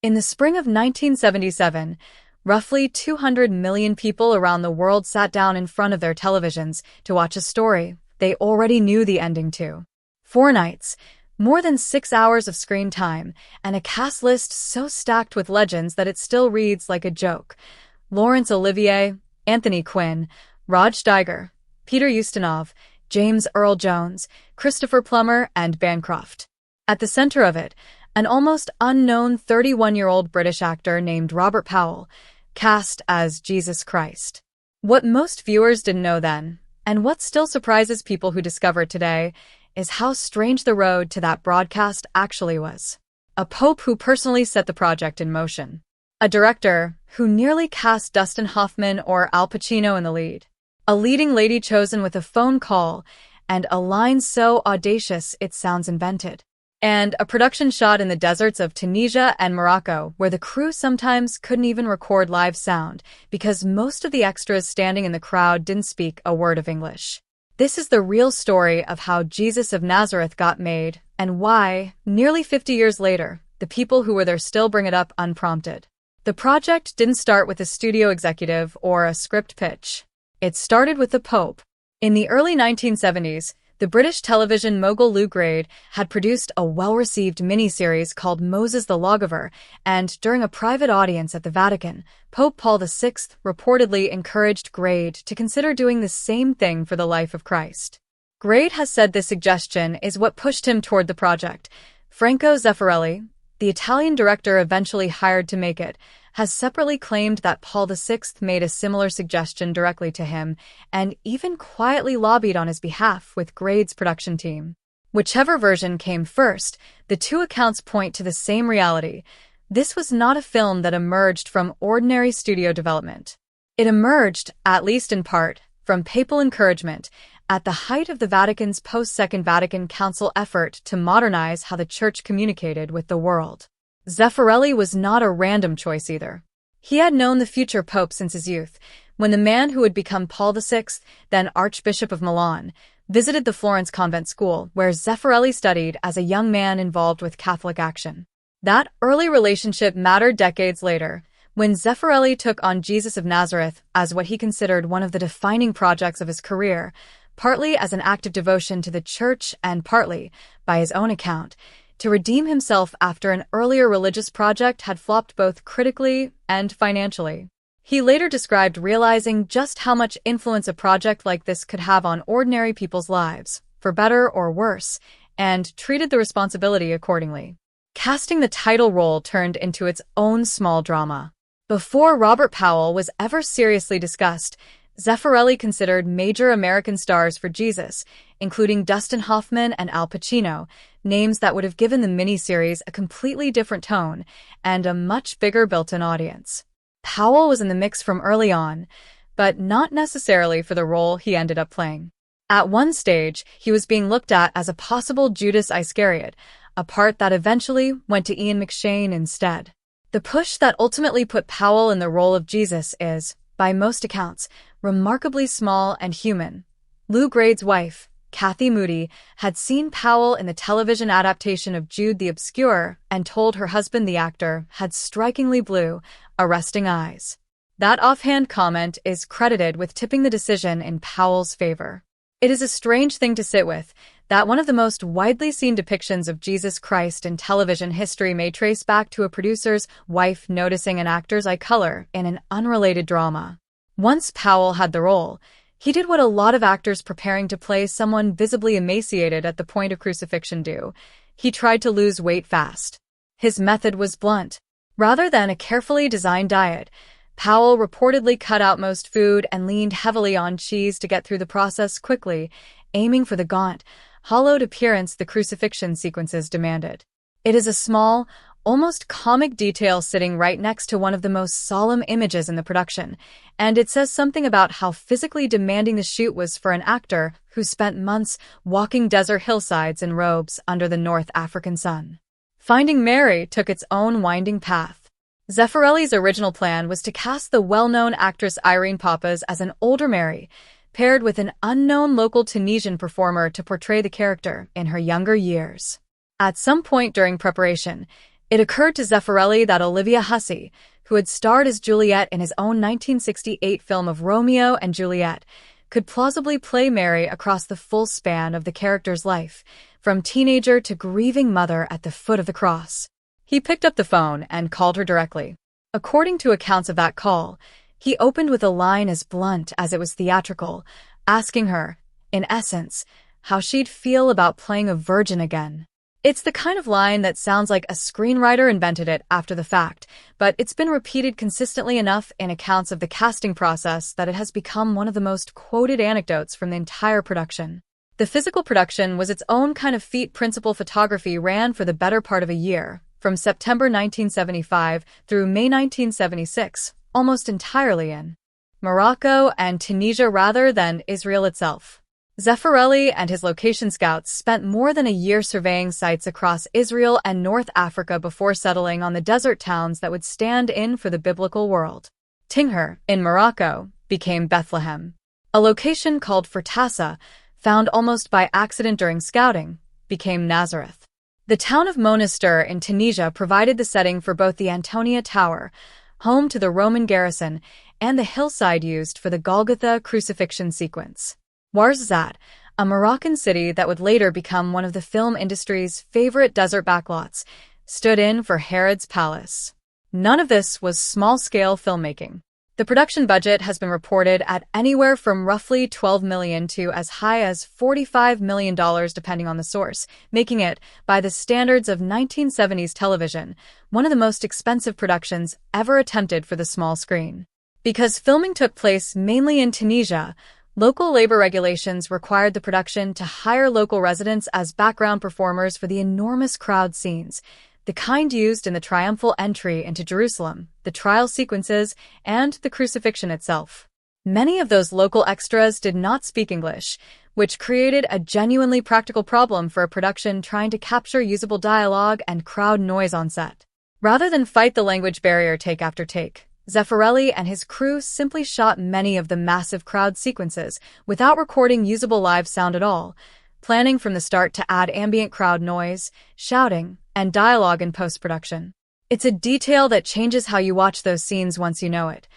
In the spring of 1977, roughly 200 million people around the world sat down in front of their televisions to watch a story they already knew the ending to. 4 nights, more than 6 hours of screen time, and a cast list so stacked with legends that it still reads like a joke. Laurence Olivier, Anthony Quinn, Rod Steiger, Peter Ustinov, James Earl Jones, Christopher Plummer, and Bancroft. At the center of it, an almost unknown 31-year-old British actor named Robert Powell, cast as Jesus Christ. What most viewers didn't know then, and what still surprises people who discover it today, is how strange the road to that broadcast actually was. A pope who personally set the project in motion. A director who nearly cast Dustin Hoffman or Al Pacino in the lead. A leading lady chosen with a phone call, and a line so audacious it sounds invented. And a production shot in the deserts of Tunisia and Morocco, where the crew sometimes couldn't even record live sound because most of the extras standing in the crowd didn't speak a word of English. This is the real story of how Jesus of Nazareth got made and why, nearly 50 years later, the people who were there still bring it up unprompted. The project didn't start with a studio executive or a script pitch. It started with the Pope. In the early 1970s, the British television mogul Lew Grade had produced a well-received miniseries called Moses the Lawgiver, and during a private audience at the Vatican, Pope Paul VI reportedly encouraged Grade to consider doing the same thing for the life of Christ. Grade has said this suggestion is what pushed him toward the project. Franco Zeffirelli, the Italian director eventually hired to make it, has separately claimed that Paul VI made a similar suggestion directly to him and even quietly lobbied on his behalf with Grade's production team. Whichever version came first, the two accounts point to the same reality. This was not a film that emerged from ordinary studio development. It emerged, at least in part, from papal encouragement at the height of the Vatican's post-Second Vatican Council effort to modernize how the Church communicated with the world. Zeffirelli was not a random choice either. He had known the future pope since his youth, when the man who would become Paul VI, then Archbishop of Milan, visited the Florence convent school where Zeffirelli studied as a young man involved with Catholic action. That early relationship mattered decades later, when Zeffirelli took on Jesus of Nazareth as what he considered one of the defining projects of his career, partly as an act of devotion to the Church and partly, by his own account, to redeem himself after an earlier religious project had flopped both critically and financially. He later described realizing just how much influence a project like this could have on ordinary people's lives, for better or worse, and treated the responsibility accordingly. Casting the title role turned into its own small drama. Before Robert Powell was ever seriously discussed, Zeffirelli considered major American stars for Jesus, including Dustin Hoffman and Al Pacino, names that would have given the miniseries a completely different tone and a much bigger built-in audience. Powell was in the mix from early on, but not necessarily for the role he ended up playing. At one stage, he was being looked at as a possible Judas Iscariot, a part that eventually went to Ian McShane instead. The push that ultimately put Powell in the role of Jesus is, by most accounts, remarkably small and human. Lew Grade's wife, Kathy Moody, had seen Powell in the television adaptation of Jude the Obscure and told her husband the actor had strikingly blue, arresting eyes. That offhand comment is credited with tipping the decision in Powell's favor. It is a strange thing to sit with, that one of the most widely seen depictions of Jesus Christ in television history may trace back to a producer's wife noticing an actor's eye color in an unrelated drama. Once Powell had the role, he did what a lot of actors preparing to play someone visibly emaciated at the point of crucifixion do. He tried to lose weight fast. His method was blunt. Rather than a carefully designed diet, Powell reportedly cut out most food and leaned heavily on cheese to get through the process quickly, aiming for the gaunt, hollowed appearance the crucifixion sequences demanded. It is a small, almost comic detail sitting right next to one of the most solemn images in the production, and it says something about how physically demanding the shoot was for an actor who spent months walking desert hillsides in robes under the North African sun. Finding Mary took its own winding path. Zeffirelli's original plan was to cast the well-known actress Irene Papas as an older Mary, paired with an unknown local Tunisian performer to portray the character in her younger years. At some point during preparation, It occurred to Zeffirelli that Olivia Hussey, who had starred as Juliet in his own 1968 film of Romeo and Juliet, could plausibly play Mary across the full span of the character's life, from teenager to grieving mother at the foot of the cross. He picked up the phone and called her directly. According to accounts of that call, he opened with a line as blunt as it was theatrical, asking her, in essence, how she'd feel about playing a virgin again. It's the kind of line that sounds like a screenwriter invented it after the fact, but it's been repeated consistently enough in accounts of the casting process that it has become one of the most quoted anecdotes from the entire production. The physical production was its own kind of feat. Principal photography ran for the better part of a year, from September 1975 through May 1976, almost entirely in Morocco and Tunisia rather than Israel itself. Zeffirelli and his location scouts spent more than a year surveying sites across Israel and North Africa before settling on the desert towns that would stand in for the biblical world. Tingher, in Morocco, became Bethlehem. A location called Fertassa, found almost by accident during scouting, became Nazareth. The town of Monastir in Tunisia provided the setting for both the Antonia Tower, home to the Roman garrison, and the hillside used for the Golgotha crucifixion sequence. Ouarzazate, a Moroccan city that would later become one of the film industry's favorite desert backlots, stood in for Herod's palace. None of this was small-scale filmmaking. The production budget has been reported at anywhere from roughly $12 million to as high as $45 million depending on the source, making it, by the standards of 1970s television, one of the most expensive productions ever attempted for the small screen. Because filming took place mainly in Tunisia, local labor regulations required the production to hire local residents as background performers for the enormous crowd scenes, the kind used in the triumphal entry into Jerusalem, the trial sequences, and the crucifixion itself. Many of those local extras did not speak English, which created a genuinely practical problem for a production trying to capture usable dialogue and crowd noise on set. Rather than fight the language barrier take after take, Zeffirelli and his crew simply shot many of the massive crowd sequences without recording usable live sound at all, planning from the start to add ambient crowd noise, shouting, and dialogue in post-production. It's a detail that changes how you watch those scenes once you know it.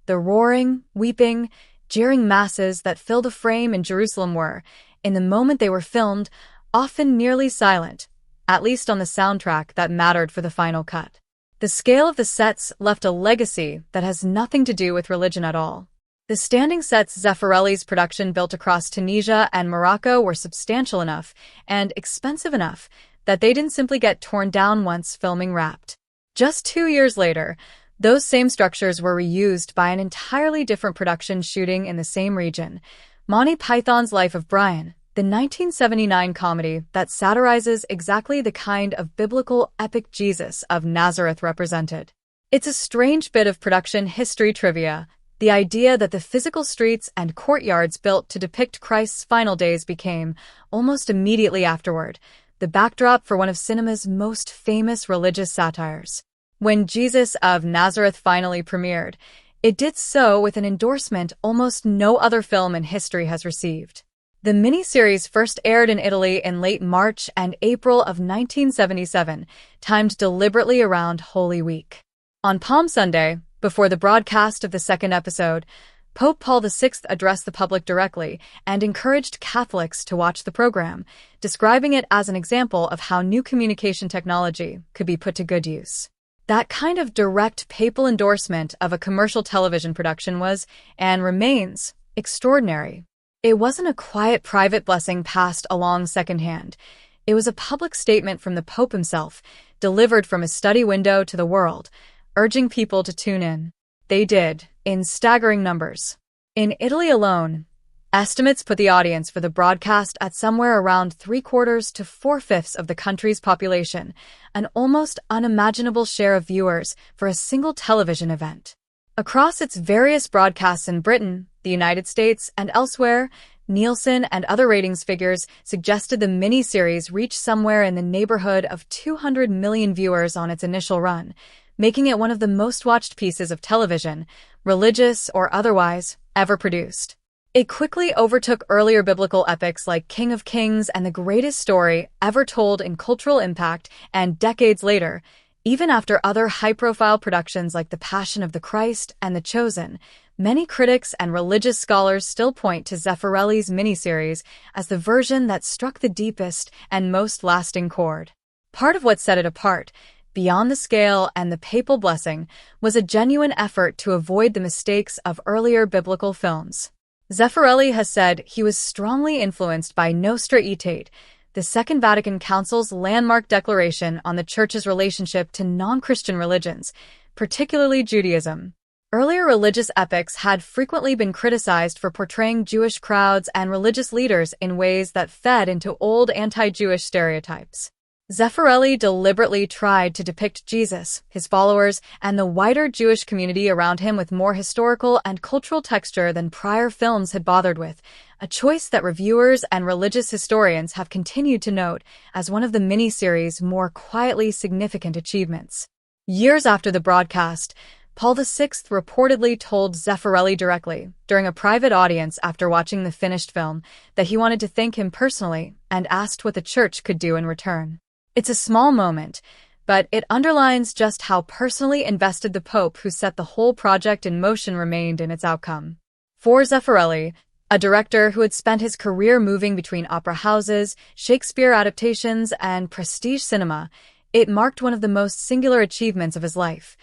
The roaring, weeping, jeering masses that fill the frame in Jerusalem were, in the moment they were filmed, often nearly silent, at least on the soundtrack that mattered for the final cut. The scale of the sets left a legacy that has nothing to do with religion at all. The standing sets Zeffirelli's production built across Tunisia and Morocco were substantial enough and expensive enough that they didn't simply get torn down once filming wrapped. Just 2 years later, those same structures were reused by an entirely different production shooting in the same region, Monty Python's Life of Brian, the 1979 comedy that satirizes exactly the kind of biblical epic Jesus of Nazareth represented. It's a strange bit of production history trivia, the idea that the physical streets and courtyards built to depict Christ's final days became, almost immediately afterward, the backdrop for one of cinema's most famous religious satires. When Jesus of Nazareth finally premiered, it did so with an endorsement almost no other film in history has received. The miniseries first aired in Italy in late March and April of 1977, timed deliberately around Holy Week. On Palm Sunday, before the broadcast of the second episode, Pope Paul VI addressed the public directly and encouraged Catholics to watch the program, describing it as an example of how new communication technology could be put to good use. That kind of direct papal endorsement of a commercial television production was, and remains, extraordinary. It wasn't a quiet private blessing passed along secondhand. It was a public statement from the Pope himself, delivered from his study window to the world, urging people to tune in. They did, in staggering numbers. In Italy alone, estimates put the audience for the broadcast at somewhere around 3/4 to 4/5 of the country's population, an almost unimaginable share of viewers for a single television event. Across its various broadcasts in Britain, the United States, and elsewhere, Nielsen and other ratings figures suggested the miniseries reached somewhere in the neighborhood of 200 million viewers on its initial run, making it one of the most-watched pieces of television, religious or otherwise, ever produced. It quickly overtook earlier biblical epics like King of Kings and the greatest story ever told in cultural impact, and decades later, Even after other high-profile productions like The Passion of the Christ and The Chosen, many critics and religious scholars still point to Zeffirelli's miniseries as the version that struck the deepest and most lasting chord. Part of what set it apart, beyond the scale and the papal blessing, was a genuine effort to avoid the mistakes of earlier biblical films. Zeffirelli has said he was strongly influenced by Nostra Aetate, the Second Vatican Council's landmark declaration on the Church's relationship to non-Christian religions, particularly Judaism. Earlier religious epics had frequently been criticized for portraying Jewish crowds and religious leaders in ways that fed into old anti-Jewish stereotypes. Zeffirelli deliberately tried to depict Jesus, his followers, and the wider Jewish community around him with more historical and cultural texture than prior films had bothered with, a choice that reviewers and religious historians have continued to note as one of the miniseries' more quietly significant achievements. Years after the broadcast, Paul VI reportedly told Zeffirelli directly, during a private audience after watching the finished film, that he wanted to thank him personally and asked what the Church could do in return. It's a small moment, but it underlines just how personally invested the Pope who set the whole project in motion remained in its outcome. For Zeffirelli, a director who had spent his career moving between opera houses, Shakespeare adaptations, and prestige cinema, it marked one of the most singular achievements of his life.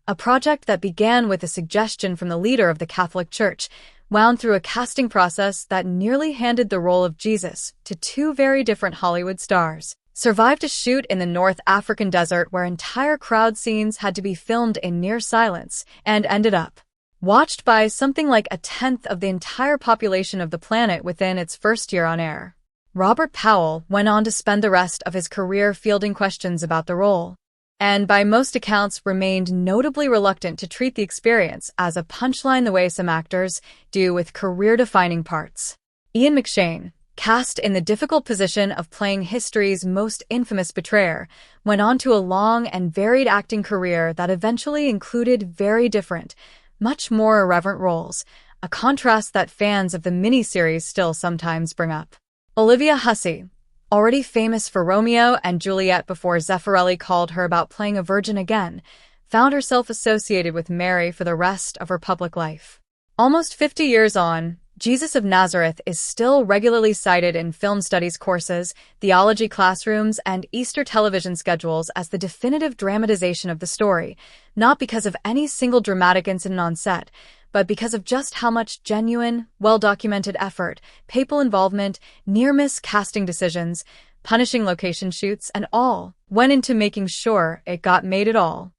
A project that began with a suggestion from the leader of the Catholic Church, wound through a casting process that nearly handed the role of Jesus to two very different Hollywood stars. Survived a shoot in the North African desert where entire crowd scenes had to be filmed in near silence, and ended up watched by something like a tenth of the entire population of the planet within its first year on air. Robert Powell went on to spend the rest of his career fielding questions about the role, and by most accounts remained notably reluctant to treat the experience as a punchline the way some actors do with career-defining parts. Ian McShane, cast in the difficult position of playing history's most infamous betrayer, went on to a long and varied acting career that eventually included very different, much more irreverent roles, a contrast that fans of the miniseries still sometimes bring up. Olivia Hussey, already famous for Romeo and Juliet before Zeffirelli called her about playing a virgin again, found herself associated with Mary for the rest of her public life. Almost 50 years on, Jesus of Nazareth is still regularly cited in film studies courses, theology classrooms, and Easter television schedules as the definitive dramatization of the story, not because of any single dramatic incident on set, but because of just how much genuine, well-documented effort, papal involvement, near-miss casting decisions, punishing location shoots, and all went into making sure it got made at all.